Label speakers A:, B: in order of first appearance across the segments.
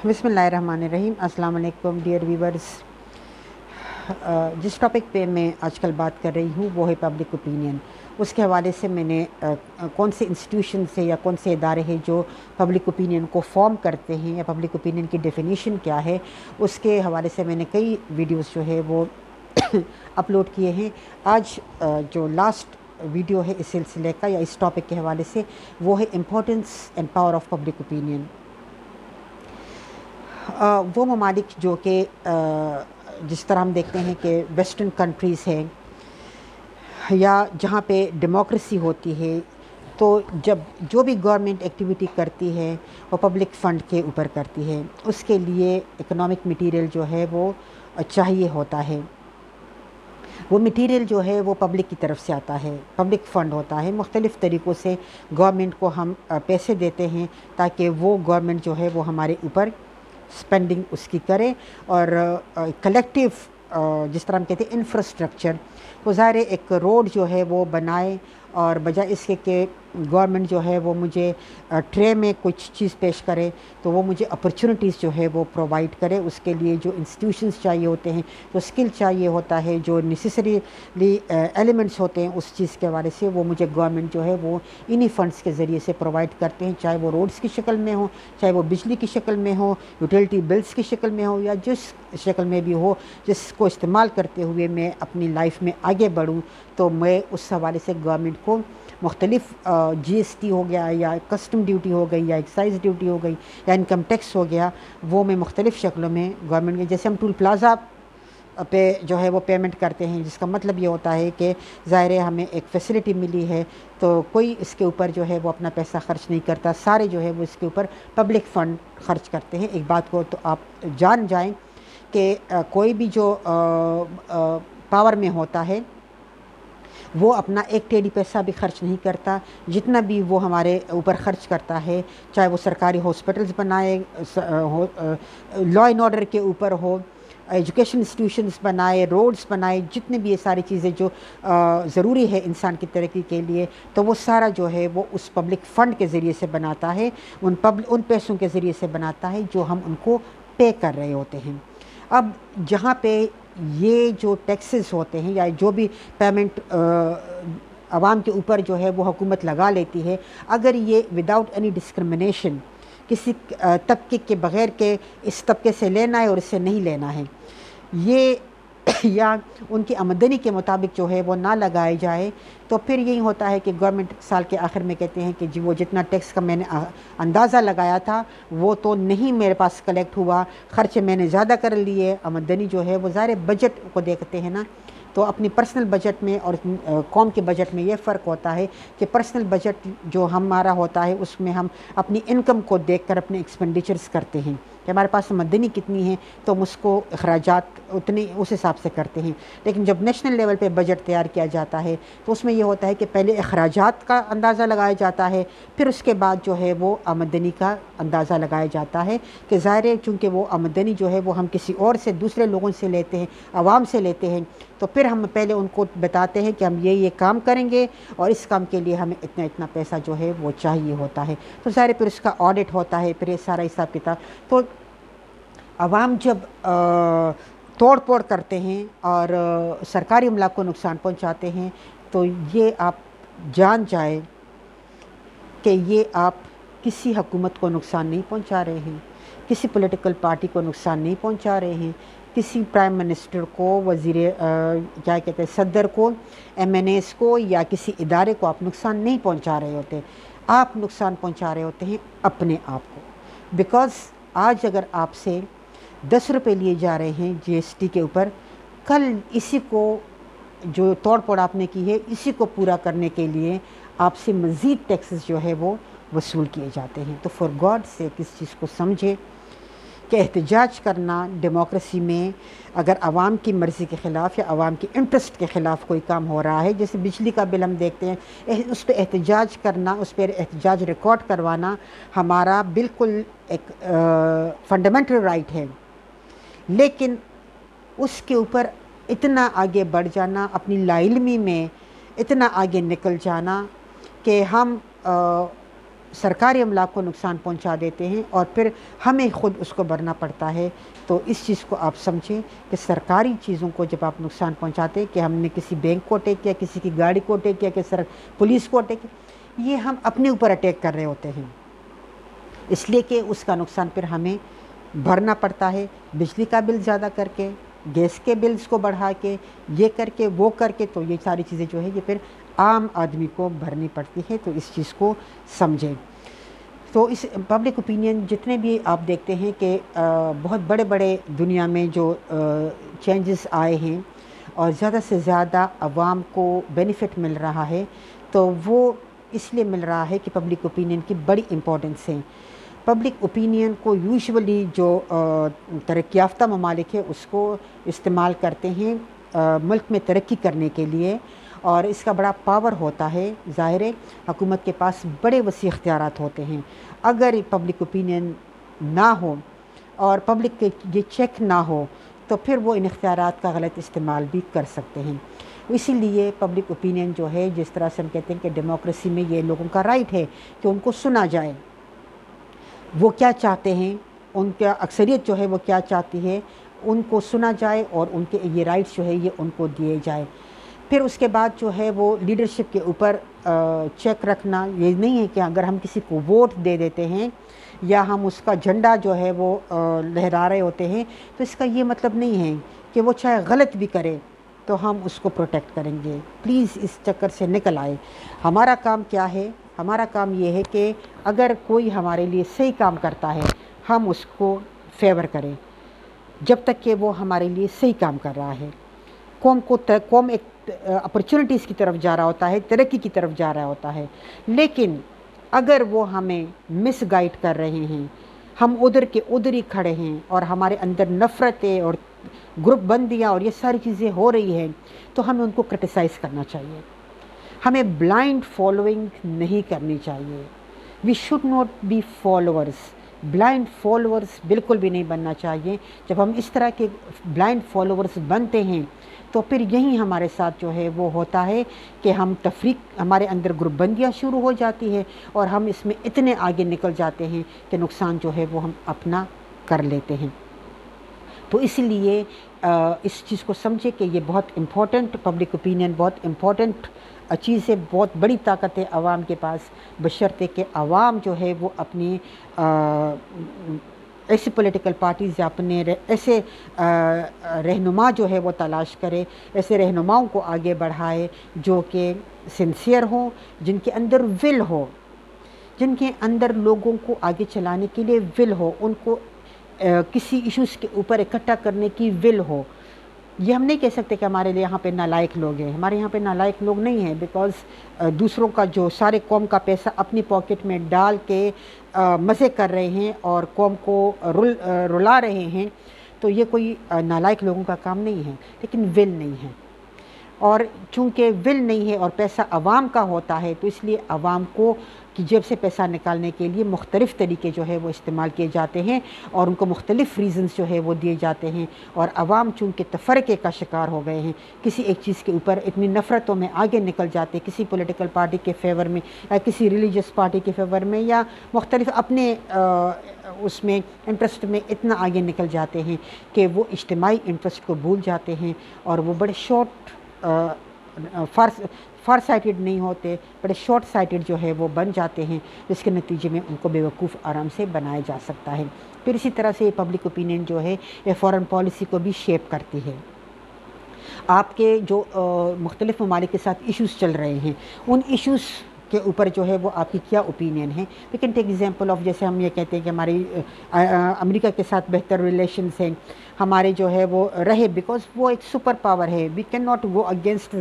A: بسم اللہ الرحمن الرحیم. السلام علیکم ڈیئر ویورز. جس ٹاپک پہ میں آج کل بات کر رہی ہوں وہ ہے پبلک اوپینین. اس کے حوالے سے میں نے کون سے انسٹیٹیوشن سے یا کون سے ادارے ہیں جو پبلک اوپینین کو فارم کرتے ہیں یا پبلک اوپینین کی ڈیفینیشن کیا ہے، اس کے حوالے سے میں نے کئی ویڈیوز جو ہے وہ اپلوڈ کیے ہیں. آج جو لاسٹ ویڈیو ہے اس سلسلے کا یا اس ٹاپک کے حوالے سے وہ ہے importance and power of public opinion. وہ ممالک جو کہ جس طرح ہم دیکھتے ہیں کہ ویسٹرن کنٹریز ہیں یا جہاں پہ ڈیموکریسی ہوتی ہے، تو جب جو بھی گورنمنٹ ایکٹیویٹی کرتی ہے وہ پبلک فنڈ کے اوپر کرتی ہے. اس کے لیے اکنامک میٹیریل جو ہے وہ چاہیے ہوتا ہے. وہ میٹیریل جو ہے وہ پبلک کی طرف سے آتا ہے، پبلک فنڈ ہوتا ہے. مختلف طریقوں سے گورنمنٹ کو ہم پیسے دیتے ہیں تاکہ وہ گورنمنٹ جو ہے وہ ہمارے اوپر اسپینڈنگ اس کی کرے، اور کلیکٹیو جس طرح ہم کہتے ہیں انفراسٹرکچر، وہ ظاہر ایک روڈ جو ہے وہ بنائے، اور بجائے اس کے کہ گورنمنٹ جو ہے وہ مجھے ٹرے میں کچھ چیز پیش کرے تو وہ مجھے اپرچونیٹیز جو ہے وہ پرووائڈ کرے. اس کے لیے جو انسٹیٹیوشنز چاہیے ہوتے ہیں، جو اسکل چاہیے ہوتا ہے، جو نیسیسریلی ایلیمنٹس ہوتے ہیں اس چیز کے حوالے سے وہ مجھے گورنمنٹ جو ہے وہ انہی فنڈس کے ذریعے سے پرووائڈ کرتے ہیں، چاہے وہ روڈز کی شکل میں ہو، چاہے وہ بجلی کی شکل میں ہو، یوٹیلیٹی بلز کی شکل میں ہو، یا جس شکل میں بھی ہو جس کو استعمال کرتے ہوئے میں اپنی لائف میں آگے بڑھوں. تو میں اس حوالے سے گورنمنٹ کو مختلف جی ایس ٹی ہو گیا یا کسٹم ڈیوٹی ہو گئی یا ایکسائز ڈیوٹی ہو گئی یا انکم ٹیکس ہو گیا، وہ میں مختلف شکلوں میں گورنمنٹ کے، جیسے ہم ٹول پلازا پہ جو ہے وہ پیمنٹ کرتے ہیں، جس کا مطلب یہ ہوتا ہے کہ ظاہر ہمیں ایک فیسلٹی ملی ہے تو کوئی اس کے اوپر جو ہے وہ اپنا پیسہ خرچ نہیں کرتا، سارے جو ہے وہ اس کے اوپر پبلک فنڈ خرچ کرتے ہیں. ایک بات کو تو آپ جان جائیں کہ کوئی بھی جو پاور میں ہوتا ہے وہ اپنا ایک ٹیڑی پیسہ بھی خرچ نہیں کرتا. جتنا بھی وہ ہمارے اوپر خرچ کرتا ہے، چاہے وہ سرکاری ہاسپٹلز بنائے، لا اینڈ آرڈر کے اوپر ہو، ایجوکیشن انسٹیٹیوشنز بنائے، روڈز بنائے، جتنے بھی یہ ساری چیزیں جو ضروری ہے انسان کی ترقی کے لیے، تو وہ سارا جو ہے وہ اس پبلک فنڈ کے ذریعے سے بناتا ہے، ان پیسوں کے ذریعے سے بناتا ہے جو ہم ان کو پے کر رہے ہوتے ہیں. اب جہاں پہ یہ جو ٹیکسز ہوتے ہیں یا جو بھی پیمنٹ عوام کے اوپر جو ہے وہ حکومت لگا لیتی ہے، اگر یہ وداؤٹ اینی ڈسکرمنیشن کسی طبقے کے بغیر کہ اس طبقے سے لینا ہے اور اس سے نہیں لینا ہے، یہ یا ان کی آمدنی کے مطابق جو ہے وہ نہ لگائے جائے، تو پھر یہی ہوتا ہے کہ گورنمنٹ سال کے آخر میں کہتے ہیں کہ جی وہ جتنا ٹیکس کا میں نے اندازہ لگایا تھا وہ تو نہیں میرے پاس کلیکٹ ہوا، خرچے میں نے زیادہ کر لیے. آمدنی جو ہے وہ ظاہر بجٹ کو دیکھتے ہیں نا، تو اپنی پرسنل بجٹ میں اور قوم کے بجٹ میں یہ فرق ہوتا ہے کہ پرسنل بجٹ جو ہمارا ہوتا ہے اس میں ہم اپنی انکم کو دیکھ کر اپنے ایکسپینڈیچرز کرتے ہیں کہ ہمارے پاس آمدنی کتنی ہے تو ہم اس کو اخراجات اتنے اس حساب سے کرتے ہیں. لیکن جب نیشنل لیول پہ بجٹ تیار کیا جاتا ہے تو اس میں یہ ہوتا ہے کہ پہلے اخراجات کا اندازہ لگایا جاتا ہے، پھر اس کے بعد جو ہے وہ آمدنی کا اندازہ لگایا جاتا ہے کہ ظاہر ہے چونکہ وہ آمدنی جو ہے وہ ہم کسی اور سے، دوسرے لوگوں سے لیتے ہیں، عوام سے لیتے ہیں، تو پھر ہم پہلے ان کو بتاتے ہیں کہ ہم یہ کام کریں گے اور اس کام کے لیے ہمیں اتنا اتنا پیسہ جو ہے وہ چاہیے ہوتا ہے. تو ظاہر پھر اس کا آڈٹ ہوتا ہے، پھر یہ سارا حساب کتاب. تو عوام جب توڑ پھوڑ کرتے ہیں اور سرکاری املاک کو نقصان پہنچاتے ہیں تو یہ آپ جان جائیں کہ یہ آپ کسی حکومت کو نقصان نہیں پہنچا رہے ہیں، کسی پولیٹیکل پارٹی کو نقصان نہیں پہنچا رہے ہیں، کسی پرائم منسٹر کو، وزیر کیا کہتے ہیں صدر کو، ایم این ایز کو یا کسی ادارے کو آپ نقصان نہیں پہنچا رہے ہوتے. آپ نقصان پہنچا رہے ہوتے ہیں اپنے آپ کو. بیکاز آج اگر آپ سے 10 روپے لیے جا رہے ہیں جی ایس ٹی کے اوپر، کل اسی کو جو توڑ پھوڑ آپ نے کی ہے اسی کو پورا کرنے کے لیے آپ سے مزید ٹیکسز جو ہے وہ وصول کیے جاتے ہیں. تو فار گاڈ سے کس چیز کو سمجھے کہ احتجاج کرنا ڈیموکریسی میں اگر عوام کی مرضی کے خلاف یا عوام کی انٹرسٹ کے خلاف کوئی کام ہو رہا ہے، جیسے بجلی کا بل ہم دیکھتے ہیں، اس پہ احتجاج کرنا، اس پہ احتجاج ریکارڈ کروانا ہمارا بالکل ایک فنڈامنٹل رائٹ ہے. لیکن اس کے اوپر اتنا آگے بڑھ جانا، اپنی لا علمی میں اتنا آگے نکل جانا کہ ہم سرکاری املاک کو نقصان پہنچا دیتے ہیں اور پھر ہمیں خود اس کو بھرنا پڑتا ہے۔ تو اس چیز کو آپ سمجھیں کہ سرکاری چیزوں کو جب آپ نقصان پہنچاتے کہ ہم نے کسی بینک کو اٹیک کیا، کسی کی گاڑی کو اٹیک کیا، کہ پولیس کو اٹیک کیا، یہ ہم اپنے اوپر اٹیک کر رہے ہوتے ہیں، اس لیے کہ اس کا نقصان پھر ہمیں بھرنا پڑتا ہے، بجلی کا بل زیادہ کر کے، گیس کے بلز کو بڑھا کے، یہ کر کے وہ کر کے، تو یہ ساری چیزیں جو ہے یہ پھر عام آدمی کو بھرنی پڑتی ہے۔ تو اس چیز کو سمجھیں۔ تو اس پبلک اوپینین جتنے بھی آپ دیکھتے ہیں کہ بہت بڑے بڑے دنیا میں جو چینجز آئے ہیں اور زیادہ سے زیادہ عوام کو بینیفٹ مل رہا ہے، تو وہ اس لیے مل رہا ہے کہ پبلک اوپینین کی بڑی امپورٹنس ہے۔ پبلک اوپینین کو یوزولی جو ترقی یافتہ ممالک ہے اس کو استعمال کرتے ہیں ملک میں ترقی کرنے کے لیے، اور اس کا بڑا پاور ہوتا ہے۔ ظاہر ہے حکومت کے پاس بڑے وسیع اختیارات ہوتے ہیں۔ اگر پبلک اوپینین نہ ہو اور پبلک کے یہ چیک نہ ہو تو پھر وہ ان اختیارات کا غلط استعمال بھی کر سکتے ہیں۔ اسی لیے پبلک اوپینین جو ہے، جس طرح سے ہم کہتے ہیں کہ ڈیموکریسی میں یہ لوگوں کا رائٹ ہے کہ ان کو سنا جائے، وہ کیا چاہتے ہیں، ان کا اکثریت جو ہے وہ کیا چاہتی ہے، ان کو سنا جائے اور ان کے یہ رائٹس جو ہے یہ ان کو دیے جائے۔ پھر اس کے بعد جو ہے وہ لیڈرشپ کے اوپر چیک رکھنا، یہ نہیں ہے کہ اگر ہم کسی کو ووٹ دے دیتے ہیں یا ہم اس کا جھنڈا جو ہے وہ لہرا رہے ہوتے ہیں تو اس کا یہ مطلب نہیں ہے کہ وہ چاہے غلط بھی کرے تو ہم اس کو پروٹیکٹ کریں گے۔ پلیز اس چکر سے نکل آئے۔ ہمارا کام کیا ہے؟ ہمارا کام یہ ہے کہ اگر کوئی ہمارے لیے صحیح کام کرتا ہے ہم اس کو فیور کریں، جب تک کہ وہ ہمارے لیے صحیح کام کر رہا ہے۔ قوم ایک اپرچونٹیز کی طرف جا رہا ہوتا ہے، ترقی کی طرف جا رہا ہوتا ہے، لیکن اگر وہ ہمیں مس گائیڈ کر رہے ہیں، ہم ادھر کے ادھر ہی کھڑے ہیں اور ہمارے اندر نفرتیں اور گروپ بندیاں اور یہ ساری چیزیں ہو رہی ہیں، تو ہمیں ان کو کرٹیسائز کرنا چاہیے۔ ہمیں بلائنڈ فالوئنگ نہیں کرنی چاہیے۔ We should not be followers. Blind followers بالکل بھی نہیں بننا چاہیے۔ جب ہم اس طرح کے بلائنڈ فالوورز بنتے ہیں تو پھر یہی ہمارے ساتھ جو ہے وہ ہوتا ہے کہ ہم تفریق، ہمارے اندر گروپ بندیاں شروع ہو جاتی ہے اور ہم اس میں اتنے آگے نکل جاتے ہیں کہ نقصان جو ہے وہ ہم اپنا کر لیتے ہیں۔ تو اس لیے اس چیز کو سمجھے کہ یہ بہت امپورٹنٹ، پبلک اوپینین بہت امپورٹنٹ چیز ہے، بہت بڑی طاقت ہے عوام کے پاس، بشرطے کہ عوام جو ہے وہ اپنی ایسی پولیٹیکل پارٹیز یا اپنے ایسے رہنما جو ہے وہ تلاش کرے، ایسے رہنماؤں کو آگے بڑھائے جو کہ سنسیئر ہوں، جن کے اندر ول ہو، جن کے اندر لوگوں کو آگے چلانے کے لیے ول ہو، ان کو کسی ایشوز کے اوپر اکٹھا کرنے کی ول ہو۔ یہ ہم نہیں کہہ سکتے کہ ہمارے لیے یہاں پہ نالائق لوگ ہیں، ہمارے یہاں پہ نالائق لوگ نہیں ہیں، بیکاز دوسروں کا جو سارے قوم کا پیسہ اپنی پاکٹ میں ڈال کے مزے کر رہے ہیں اور قوم کو رلا رہے ہیں، تو یہ کوئی نالائق لوگوں کا کام نہیں ہے، لیکن ول نہیں ہے۔ اور چونکہ ول نہیں ہے اور پیسہ عوام کا ہوتا ہے تو اس لیے عوام کو کی جیب سے پیسہ نکالنے کے لیے مختلف طریقے جو ہے وہ استعمال کیے جاتے ہیں اور ان کو مختلف ریزنز جو ہے وہ دیے جاتے ہیں، اور عوام چونکہ تفرقے کا شکار ہو گئے ہیں، کسی ایک چیز کے اوپر اتنی نفرتوں میں آگے نکل جاتے ہیں، کسی پولیٹیکل پارٹی کے فیور میں یا کسی ریلیجس پارٹی کے فیور میں یا مختلف اپنے اس میں انٹرسٹ میں اتنا آگے نکل جاتے ہیں کہ وہ اجتماعی انٹرسٹ کو بھول جاتے ہیں اور وہ بڑے فار سائٹڈ نہیں ہوتے، بڑے شارٹ سائٹڈ جو ہے وہ بن جاتے ہیں، جس کے نتیجے میں ان کو بیوقوف آرام سے بنایا جا سکتا ہے۔ پھر اسی طرح سے پبلک اوپینین جو ہے یہ فارن پالیسی کو بھی شیپ کرتی ہے۔ آپ کے جو مختلف ممالک کے ساتھ ایشوز چل رہے ہیں، ان ایشوز کے اوپر جو ہے وہ آپ کی کیا اوپینین ہے۔ We can take example of, جیسے ہم یہ کہتے ہیں کہ ہماری امریکہ کے ساتھ بہتر ریلیشنز ہیں، ہمارے جو ہے وہ رہے، بیکاز وہ ایک سپر پاور ہے، we can not go against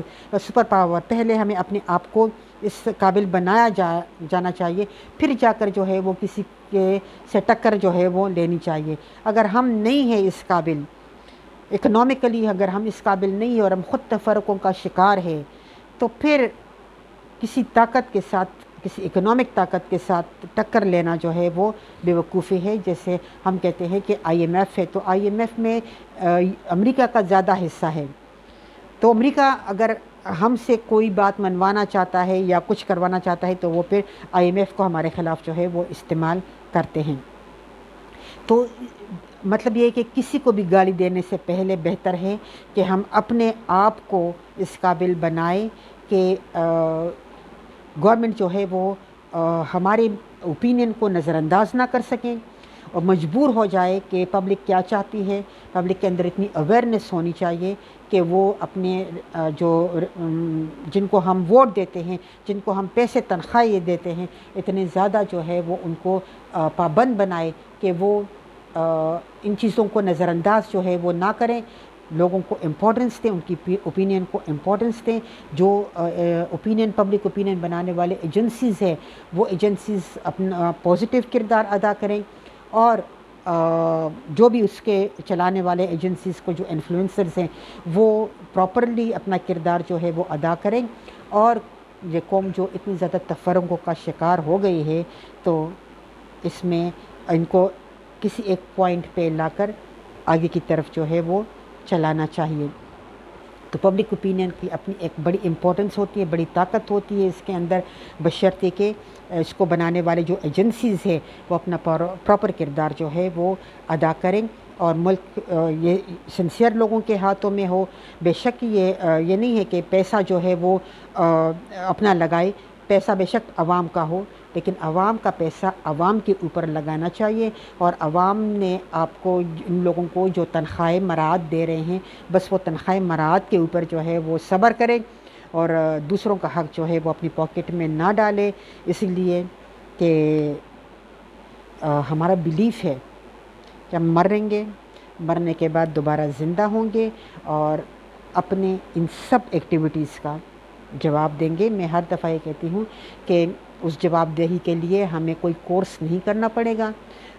A: super power. پہلے ہمیں اپنے آپ کو اس قابل بنایا جانا چاہیے، پھر جا کر جو ہے وہ کسی کے سے ٹکر جو ہے وہ لینی چاہیے۔ اگر ہم نہیں ہیں اس قابل، اکنامکلی اگر ہم اس قابل نہیں ہیں اور ہم خود تفرقوں کا شکار ہے، تو پھر کسی طاقت کے ساتھ، کسی اکنامک طاقت کے ساتھ ٹکر لینا جو ہے وہ بیوقوفی ہے۔ جیسے ہم کہتے ہیں کہ آئی ایم ایف ہے، تو آئی ایم ایف میں امریکہ کا زیادہ حصہ ہے، تو امریکہ اگر ہم سے کوئی بات منوانا چاہتا ہے یا کچھ کروانا چاہتا ہے تو وہ پھر IMF کو ہمارے خلاف جو ہے وہ استعمال کرتے ہیں. تو مطلب یہ ہے کہ کسی کو بھی گالی دینے سے پہلے بہتر ہے کہ ہم اپنے آپ کو اس قابل بنائیں کہ گورنمنٹ جو ہے وہ ہمارے اوپینین کو نظر انداز نہ کر سکیں اور مجبور ہو جائے کہ پبلک کیا چاہتی ہے. پبلک کے اندر اتنی اویئرنیس ہونی چاہیے کہ وہ اپنے جن کو ہم ووٹ دیتے ہیں، جن کو ہم پیسے تنخواہ دیتے ہیں، اتنے زیادہ جو ہے وہ ان کو پابند بنائے کہ وہ ان چیزوں کو نظر انداز جو ہے وہ نہ کریں. لوگوں کو امپورٹنس دیں، ان کی اوپینین کو امپورٹنس دیں. جو پبلک اوپینین بنانے والے ایجنسیز ہیں وہ ایجنسیز اپنا پازیٹیو کردار ادا کریں، اور جو بھی اس کے چلانے والے ایجنسیز کو جو انفلوئنسرز ہیں وہ پراپرلی اپنا کردار جو ہے وہ ادا کریں. اور یہ قوم جو اتنی زیادہ تفرقوں کا شکار ہو گئی ہے تو اس میں ان کو کسی ایک پوائنٹ پہ لا کر آگے کی طرف جو ہے وہ چلانا چاہیے. تو پبلک اوپینین کی اپنی ایک بڑی امپورٹنس ہوتی ہے، بڑی طاقت ہوتی ہے اس کے اندر، بشرطے کہ اس کو بنانے والے جو ایجنسیز ہیں وہ اپنا پراپر کردار جو ہے وہ ادا کریں. اور ملک یہ سنسیئر لوگوں کے ہاتھوں میں ہو. بے شک یہ نہیں ہے کہ پیسہ جو ہے وہ اپنا لگائے. پیسہ بے شک عوام کا ہو، لیکن عوام کا پیسہ عوام کے اوپر لگانا چاہیے. اور عوام نے آپ کو، ان لوگوں کو جو تنخواہ مراد دے رہے ہیں، بس وہ تنخواہ مراد کے اوپر جو ہے وہ صبر کریں اور دوسروں کا حق جو ہے وہ اپنی پاکٹ میں نہ ڈالیں. اس لیے کہ ہمارا بیلیف ہے کہ ہم مریں گے، مرنے کے بعد دوبارہ زندہ ہوں گے اور اپنے ان سب ایکٹیویٹیز کا جواب دیں گے. میں ہر دفعہ یہ کہتی ہوں کہ اس جواب دہی کے لیے ہمیں کوئی کورس نہیں کرنا پڑے گا.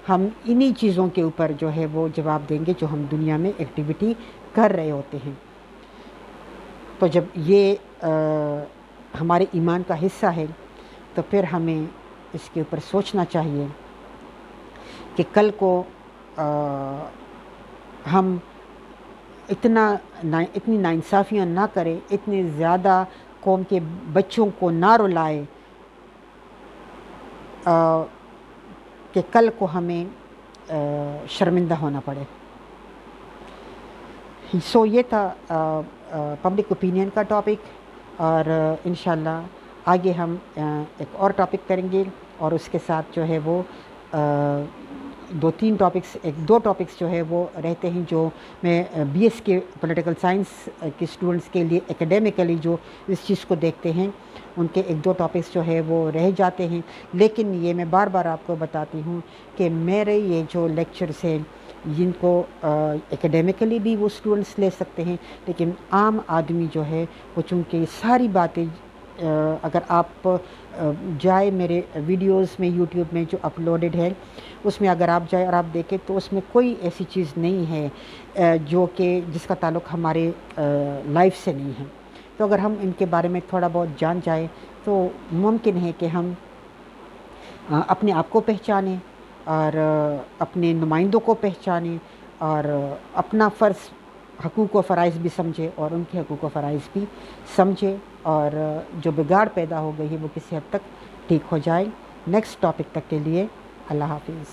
A: ہم انہی چیزوں کے اوپر جو ہے وہ جواب دیں گے جو ہم دنیا میں ایکٹیویٹی کر رہے ہوتے ہیں. تو جب یہ ہمارے ایمان کا حصہ ہے تو پھر ہمیں اس کے اوپر سوچنا چاہیے کہ کل کو ہم اتنی ناانصافیاں نہ کریں، اتنے زیادہ قوم کے بچوں کو نہ رلائے کہ کل کو ہمیں شرمندہ ہونا پڑے. سو یہ تھا پبلک اوپینین کا ٹاپک، اور انشاءاللہ آگے ہم ایک اور ٹاپک کریں گے، اور اس کے ساتھ جو ہے وہ دو ٹاپکس جو ہے وہ رہتے ہیں جو میں BS کے پولیٹیکل سائنس کے اسٹوڈنٹس کے لیے اکیڈیمکلی جو اس چیز کو دیکھتے ہیں ان کے ایک دو ٹاپکس جو ہے وہ رہ جاتے ہیں. لیکن یہ میں بار بار آپ کو بتاتی ہوں کہ میرے یہ جو لیکچرز ہیں جن کو اکیڈیمکلی بھی وہ اسٹوڈنٹس لے سکتے ہیں، لیکن عام آدمی جو ہے وہ چونکہ ساری باتیں اگر آپ جائے میرے ویڈیوز میں یوٹیوب میں جو اپلوڈڈ ہے اس میں اگر آپ جائے اور آپ دیکھیں تو اس میں کوئی ایسی چیز نہیں ہے جو کہ جس کا تعلق ہمارے لائف سے نہیں ہے. تو اگر ہم ان کے بارے میں تھوڑا بہت جان جائیں تو ممکن ہے کہ ہم اپنے آپ کو پہچانیں اور اپنے نمائندوں کو پہچانیں اور اپنا فرض، حقوق و فرائض بھی سمجھے اور ان کے حقوق و فرائض بھی سمجھے، اور جو بگاڑ پیدا ہو گئی ہے وہ کسی حد تک ٹھیک ہو جائے. نیکسٹ ٹاپک تک کے لیے اللہ حافظ.